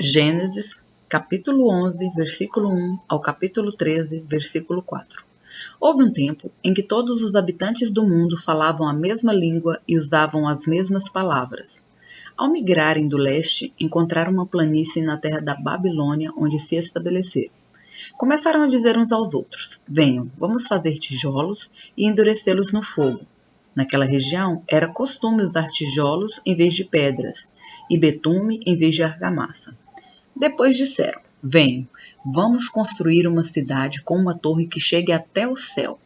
Gênesis, capítulo 11, versículo 1 ao capítulo 13, versículo 4. Houve um tempo em que todos os habitantes do mundo falavam a mesma língua e usavam as mesmas palavras. Ao migrarem do leste, encontraram uma planície na terra da Babilônia, onde se estabeleceram. Começaram a dizer uns aos outros: venham, vamos fazer tijolos e endurecê-los no fogo. Naquela região, era costume usar tijolos em vez de pedras, e betume em vez de argamassa. Depois disseram: venham, vamos construir uma cidade com uma torre que chegue até o céu.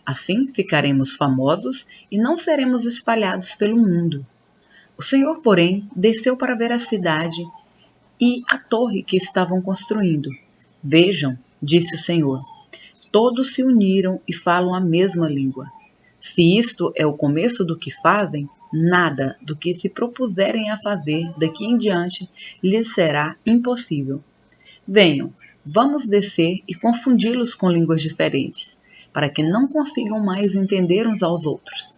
Assim ficaremos famosos e não seremos espalhados pelo mundo. O Senhor, porém, desceu para ver a cidade e a torre que estavam construindo. Vejam, disse o Senhor, todos se uniram e falam a mesma língua. Se isto é o começo do que fazem, nada do que se propuserem a fazer daqui em diante lhes será impossível. Venham, vamos descer e confundi-los com línguas diferentes, para que não consigam mais entender uns aos outros.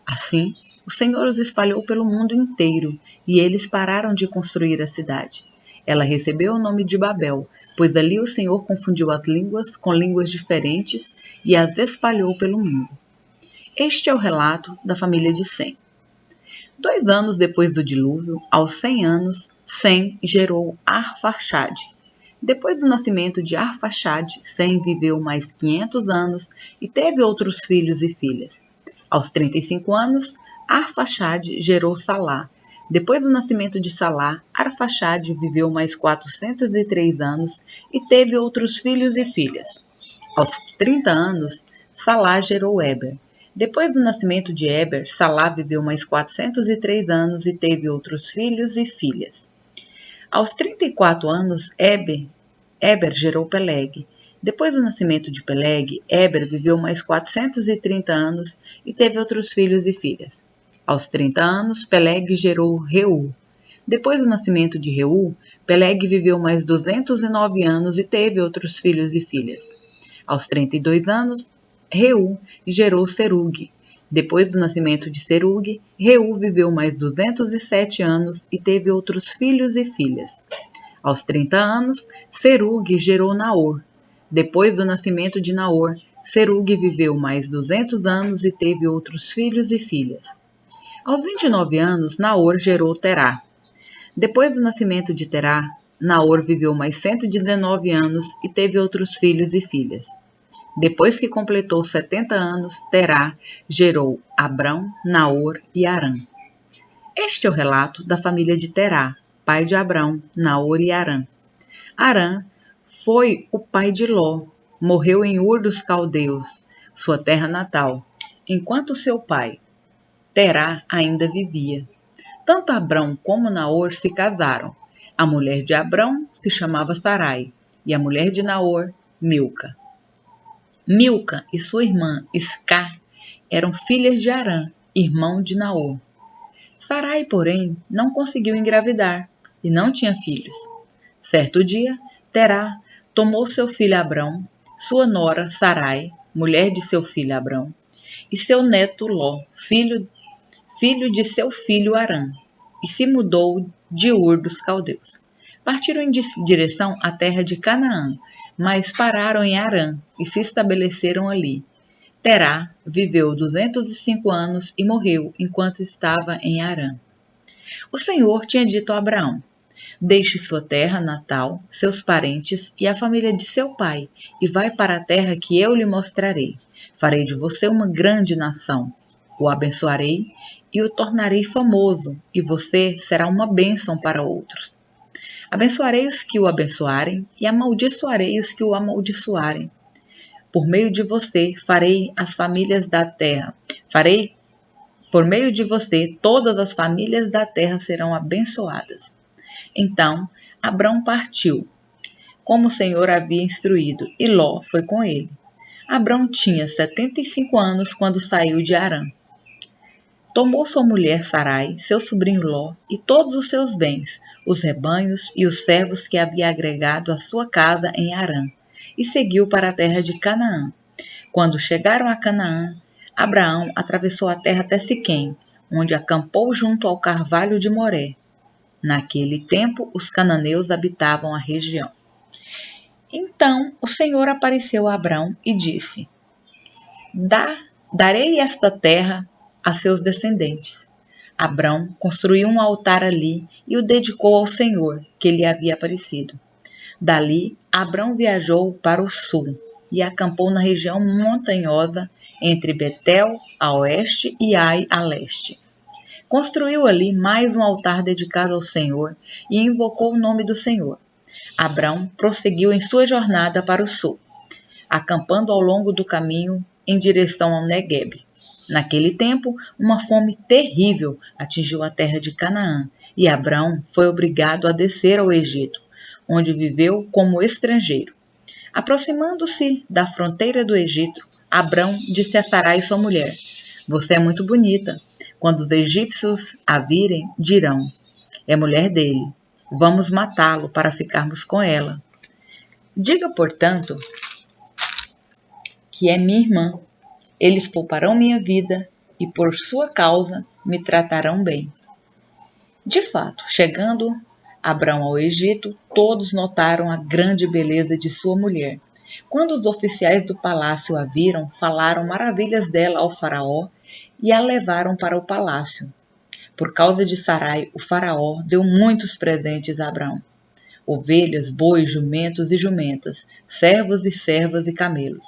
Assim, o Senhor os espalhou pelo mundo inteiro, e eles pararam de construir a cidade. Ela recebeu o nome de Babel, pois ali o Senhor confundiu as línguas com línguas diferentes e as espalhou pelo mundo. Este é o relato da família de Sem. 2 anos depois do dilúvio, aos 100 anos, Sem gerou Arfaxade. Depois do nascimento de Arfaxade, Sem viveu mais 500 anos e teve outros filhos e filhas. Aos 35 anos, Arfaxade gerou Salá. Depois do nascimento de Salá, Arfaxade viveu mais 403 anos e teve outros filhos e filhas. Aos 30 anos, Salá gerou Eber. Depois do nascimento de Eber, Salá viveu mais 403 anos e teve outros filhos e filhas. Aos 34 anos, Eber gerou Peleg. Depois do nascimento de Peleg, Eber viveu mais 430 anos e teve outros filhos e filhas. Aos 30 anos, Peleg gerou Reu. Depois do nascimento de Reu, Peleg viveu mais 209 anos e teve outros filhos e filhas. Aos 32 anos, Reu gerou Serug. Depois do nascimento de Serug, Reu viveu mais 207 anos e teve outros filhos e filhas. Aos 30 anos, Serug gerou Naor. Depois do nascimento de Naor, Serug viveu mais 200 anos e teve outros filhos e filhas. Aos 29 anos, Naor gerou Terá. Depois do nascimento de Terá, Naor viveu mais 119 anos e teve outros filhos e filhas. Depois que completou 70 anos, Terá gerou Abrão, Naor e Harã. Este é o relato da família de Terá, pai de Abrão, Naor e Harã. Harã foi o pai de Ló, morreu em Ur dos Caldeus, sua terra natal, enquanto seu pai, Terá, ainda vivia. Tanto Abrão como Naor se casaram. A mulher de Abrão se chamava Sarai, e a mulher de Naor, Milca. Milca e sua irmã Iscá eram filhas de Harã, irmão de Naor. Sarai, porém, não conseguiu engravidar e não tinha filhos. Certo dia, Terá tomou seu filho Abrão, sua nora Sarai, mulher de seu filho Abrão, e seu neto Ló, filho de seu filho Harã, e se mudou de Ur dos Caldeus. Partiram em direção à terra de Canaã, mas pararam em Harã e se estabeleceram ali. Terá viveu 205 anos e morreu enquanto estava em Harã. O Senhor tinha dito a Abraão: deixe sua terra natal, seus parentes e a família de seu pai, e vai para a terra que eu lhe mostrarei. Farei de você uma grande nação. O abençoarei e o tornarei famoso, e você será uma bênção para outros. Abençoarei os que o abençoarem e amaldiçoarei os que o amaldiçoarem. Por meio de você farei as famílias da terra. Por meio de você todas as famílias da terra serão abençoadas. Então Abrão partiu, como o Senhor havia instruído, e Ló foi com ele. Abrão tinha 75 anos quando saiu de Harã. Tomou sua mulher Sarai, seu sobrinho Ló e todos os seus bens, os rebanhos e os servos que havia agregado à sua casa em Harã, e seguiu para a terra de Canaã. Quando chegaram a Canaã, Abraão atravessou a terra até Siquém, onde acampou junto ao carvalho de Moré. Naquele tempo, os cananeus habitavam a região. Então o Senhor apareceu a Abrão e disse: Darei esta terra a seus descendentes. Abrão construiu um altar ali e o dedicou ao Senhor, que lhe havia aparecido. Dali, Abrão viajou para o sul e acampou na região montanhosa entre Betel a oeste e Ai a leste. Construiu ali mais um altar dedicado ao Senhor e invocou o nome do Senhor. Abrão prosseguiu em sua jornada para o sul, acampando ao longo do caminho em direção ao Neguebe. Naquele tempo, uma fome terrível atingiu a terra de Canaã e Abrão foi obrigado a descer ao Egito, onde viveu como estrangeiro. Aproximando-se da fronteira do Egito, Abrão disse a Sarai, sua mulher: Você é muito bonita. Quando os egípcios a virem, dirão: É mulher dele. Vamos matá-lo para ficarmos com ela. Diga, portanto, que é minha irmã. Eles pouparão minha vida e por sua causa me tratarão bem. De fato, chegando Abrão ao Egito, todos notaram a grande beleza de sua mulher. Quando os oficiais do palácio a viram, falaram maravilhas dela ao faraó e a levaram para o palácio. Por causa de Sarai, o faraó deu muitos presentes a Abrão: ovelhas, bois, jumentos e jumentas, servos e servas e camelos.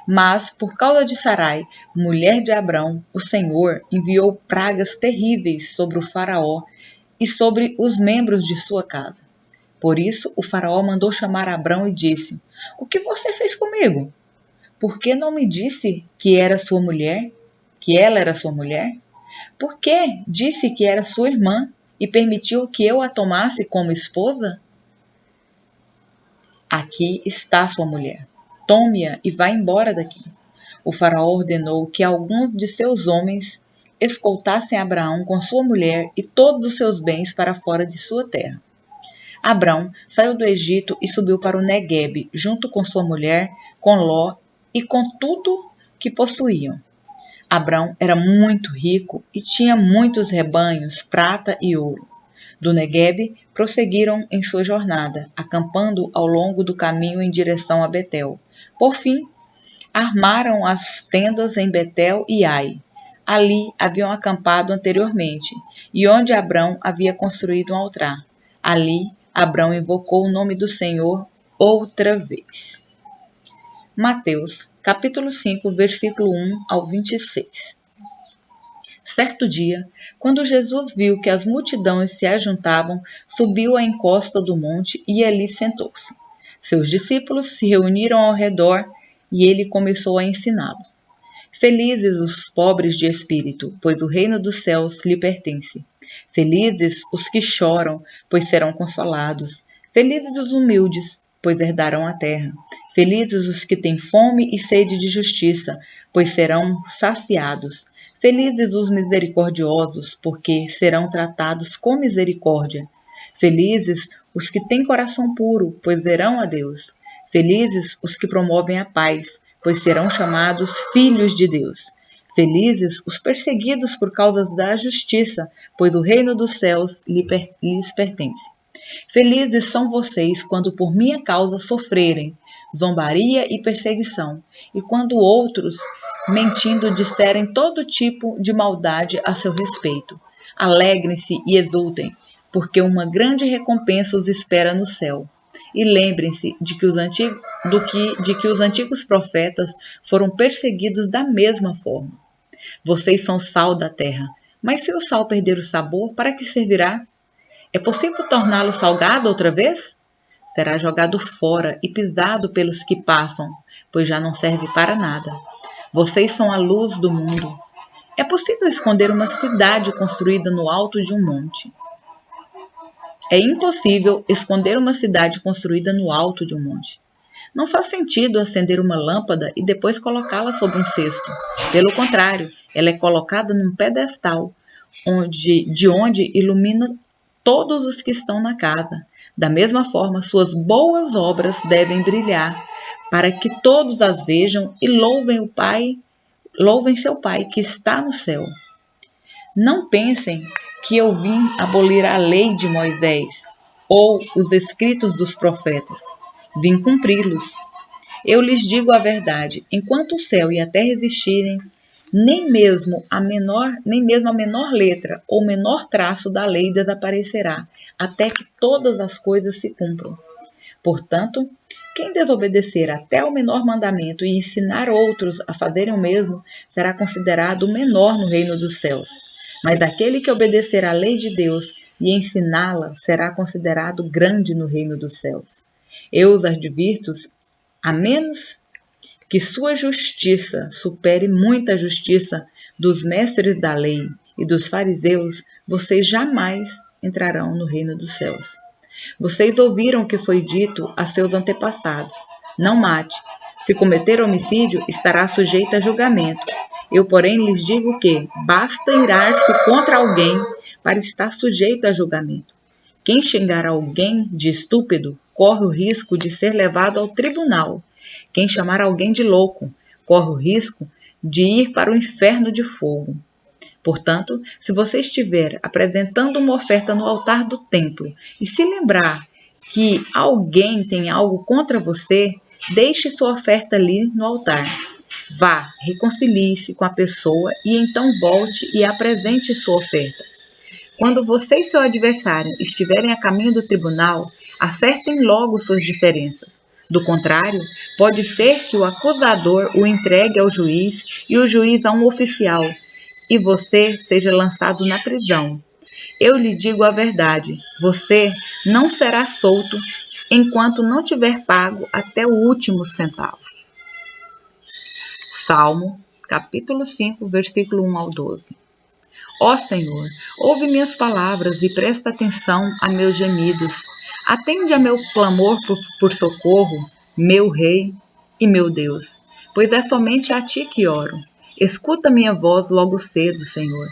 Mas, por causa de Sarai, mulher de Abrão, o Senhor enviou pragas terríveis sobre o faraó e sobre os membros de sua casa. Por isso, o faraó mandou chamar Abrão e disse: O que você fez comigo? Por que não me disse que era sua mulher? Que ela era sua mulher? Por que disse que era sua irmã e permitiu que eu a tomasse como esposa? Aqui está sua mulher. Tome-a e vá embora daqui. O faraó ordenou que alguns de seus homens escoltassem Abraão com sua mulher e todos os seus bens para fora de sua terra. Abrão saiu do Egito e subiu para o Neguebe, junto com sua mulher, com Ló e com tudo que possuíam. Abrão era muito rico e tinha muitos rebanhos, prata e ouro. Do Neguebe, prosseguiram em sua jornada, acampando ao longo do caminho em direção a Betel. Por fim, armaram as tendas em Betel e Ai. Ali haviam acampado anteriormente, e onde Abrão havia construído um altar. Ali, Abrão invocou o nome do Senhor outra vez. Mateus, capítulo 5, versículo 1 ao 26. Certo dia, quando Jesus viu que as multidões se ajuntavam, subiu à encosta do monte e ali sentou-se. Seus discípulos se reuniram ao redor e ele começou a ensiná-los. Felizes os pobres de espírito, pois o reino dos céus lhe pertence. Felizes os que choram, pois serão consolados. Felizes os humildes, pois herdarão a terra. Felizes os que têm fome e sede de justiça, pois serão saciados. Felizes os misericordiosos, porque serão tratados com misericórdia. Felizes os que têm coração puro, pois verão a Deus. Felizes os que promovem a paz, pois serão chamados filhos de Deus. Felizes os perseguidos por causa da justiça, pois o reino dos céus lhes pertence. Felizes são vocês quando por minha causa sofrerem zombaria e perseguição, e quando outros, mentindo, disserem todo tipo de maldade a seu respeito. Alegrem-se e exultem, porque uma grande recompensa os espera no céu. E lembrem-se de que os antigos profetas foram perseguidos da mesma forma. Vocês são sal da terra, mas se o sal perder o sabor, para que servirá? É possível torná-lo salgado outra vez? Será jogado fora e pisado pelos que passam, pois já não serve para nada. Vocês são a luz do mundo. É possível esconder uma cidade construída no alto de um monte? É impossível esconder uma cidade construída no alto de um monte. Não faz sentido acender uma lâmpada e depois colocá-la sobre um cesto. Pelo contrário, ela é colocada num pedestal, de onde ilumina todos os que estão na casa. Da mesma forma, suas boas obras devem brilhar, para que todos as vejam e louvem seu Pai que está no céu. Não pensem que eu vim abolir a lei de Moisés ou os escritos dos profetas. Vim cumpri-los. Eu lhes digo a verdade, enquanto o céu e a terra existirem, nem mesmo a menor letra ou menor traço da lei desaparecerá, até que todas as coisas se cumpram. Portanto, quem desobedecer até o menor mandamento e ensinar outros a fazerem o mesmo, será considerado menor no reino dos céus. Mas aquele que obedecer à lei de Deus e ensiná-la, será considerado grande no reino dos céus. Eu os advirto, a menos que sua justiça supere muita justiça dos mestres da lei e dos fariseus, vocês jamais entrarão no reino dos céus. Vocês ouviram o que foi dito a seus antepassados: não mate. Se cometer homicídio, estará sujeito a julgamento. Eu, porém, lhes digo que basta irar-se contra alguém para estar sujeito a julgamento. Quem xingar alguém de estúpido corre o risco de ser levado ao tribunal. Quem chamar alguém de louco corre o risco de ir para o inferno de fogo. Portanto, se você estiver apresentando uma oferta no altar do templo e se lembrar que alguém tem algo contra você, deixe sua oferta ali no altar. Vá, reconcilie-se com a pessoa e então volte e apresente sua oferta. Quando você e seu adversário estiverem a caminho do tribunal, acertem logo suas diferenças. Do contrário, pode ser que o acusador o entregue ao juiz e o juiz a um oficial, e você seja lançado na prisão. Eu lhe digo a verdade, você não será solto enquanto não tiver pago até o último centavo. Salmo, capítulo 5, versículo 1 ao 12. Ó Senhor, ouve minhas palavras e presta atenção a meus gemidos. Atende a meu clamor por socorro, meu Rei e meu Deus, pois é somente a Ti que oro. Escuta minha voz logo cedo, Senhor.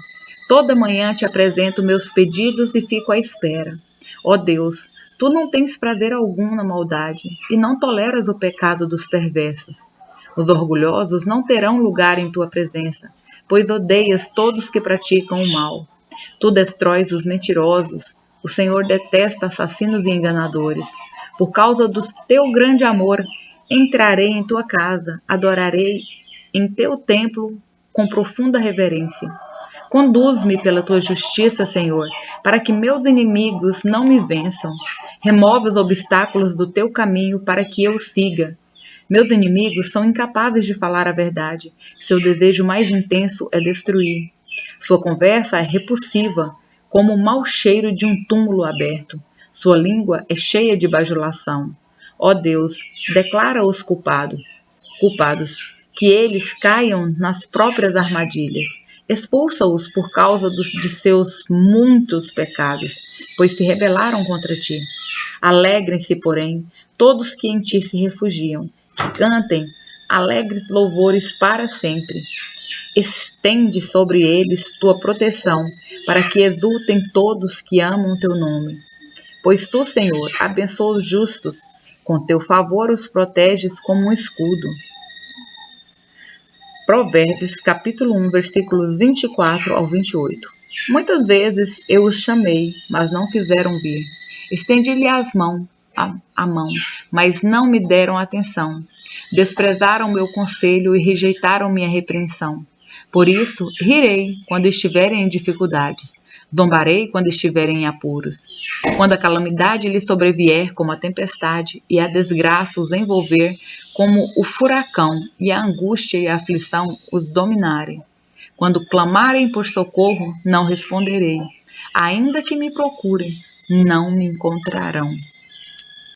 Toda manhã te apresento meus pedidos e fico à espera. Ó Deus, Tu não tens prazer algum na maldade e não toleras o pecado dos perversos. Os orgulhosos não terão lugar em Tua presença, pois odeias todos que praticam o mal. Tu destróis os mentirosos. O Senhor detesta assassinos e enganadores. Por causa do Teu grande amor, entrarei em Tua casa, adorarei em Teu templo com profunda reverência. Conduz-me pela Tua justiça, Senhor, para que meus inimigos não me vençam. Remove os obstáculos do Teu caminho para que eu siga. Meus inimigos são incapazes de falar a verdade. Seu desejo mais intenso é destruir. Sua conversa é repulsiva, como o mau cheiro de um túmulo aberto. Sua língua é cheia de bajulação. Ó Deus, declara-os culpados, que eles caiam nas próprias armadilhas. Expulsa-os por causa de seus muitos pecados, pois se rebelaram contra Ti. Alegrem-se, porém, todos que em Ti se refugiam. Cantem alegres louvores para sempre. Estende sobre eles Tua proteção, para que exultem todos que amam Teu nome. Pois Tu, Senhor, abençoa os justos, com Teu favor os proteges como um escudo. Provérbios, capítulo 1, versículos 24 ao 28. Muitas vezes eu os chamei, mas não quiseram vir. Estendi-lhe a mão, mas não me deram atenção. Desprezaram meu conselho e rejeitaram minha repreensão. Por isso, rirei quando estiverem em dificuldades. Zombarei quando estiverem em apuros. Quando a calamidade lhes sobrevier como a tempestade e a desgraça os envolver como o furacão e a angústia e a aflição os dominarem. Quando clamarem por socorro, não responderei. Ainda que me procurem, não me encontrarão.